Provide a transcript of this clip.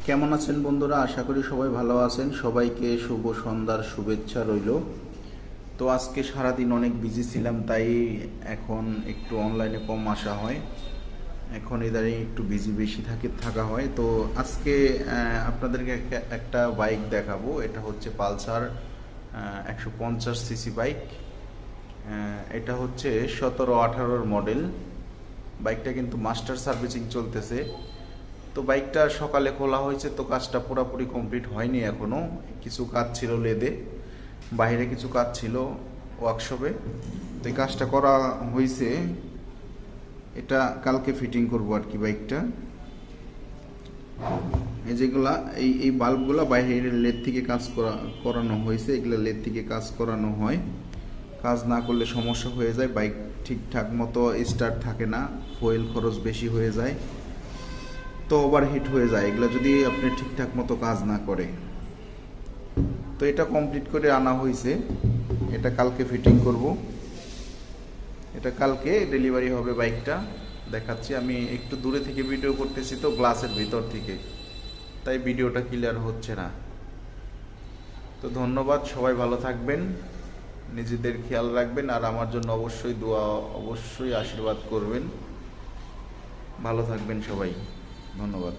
কেমন আছেন বন্ধুরা? আশা করি সবাই ভালো আছেন। সবাইকে শুভ সন্ধ্যার শুভেচ্ছা রইল। তো আজকে সারাদিন অনেক বিজি ছিলাম, তাই এখন একটু অনলাইনে কম আসা হয়। এখন ইদানিং একটু বিজি বেশি থাকা হয়। তো আজকে আপনাদেরকে একটা বাইক দেখাবো। এটা হচ্ছে পালসার 150 সিসি বাইক। এটা হচ্ছে 17-18 মডেল। বাইকটা কিন্তু মাস্টার সার্ভিসিং চলতেছে। তো বাইকটা সকালে খোলা হয়েছে, তো কাজটা পুরোপুরি কমপ্লিট হয়নি এখনো। কিছু কাজ ছিল লেদে, বাইরে কিছু কাজ ছিল ওয়ার্কশপে। তো এই কাজটা করা হয়েছে। এটা কালকে ফিটিং করব আর কি বাইকটা। এই যেগুলা এই বাল্বগুলা বাইরে লেদ থেকে করানো হয়েছে। এগুলো লেদ থেকে কাজ করানো হয়। কাজ না করলে সমস্যা হয়ে যায়, বাইক ঠিকঠাক মতো স্টার্ট থাকে না, ফুয়েল খরচ বেশি হয়ে যায়, তো ওভারহিট হয়ে যায় এগুলো যদি আপনি ঠিকঠাক মতো কাজ না করে। তো এটা কমপ্লিট করে আনা হয়েছে। এটা কালকে ফিটিং করব। এটা কালকে ডেলিভারি হবে বাইকটা। দেখাচ্ছি, আমি একটু দূরে থেকে ভিডিও করতেছি, তো গ্লাসের ভিতর থেকে, তাই ভিডিওটা ক্লিয়ার হচ্ছে না। তো ধন্যবাদ, সবাই ভালো থাকবেন, নিজেদের খেয়াল রাখবেন, আর আমার জন্য অবশ্যই দোয়া, অবশ্যই আশীর্বাদ করবেন। ভালো থাকবেন সবাই, ধন্যবাদ।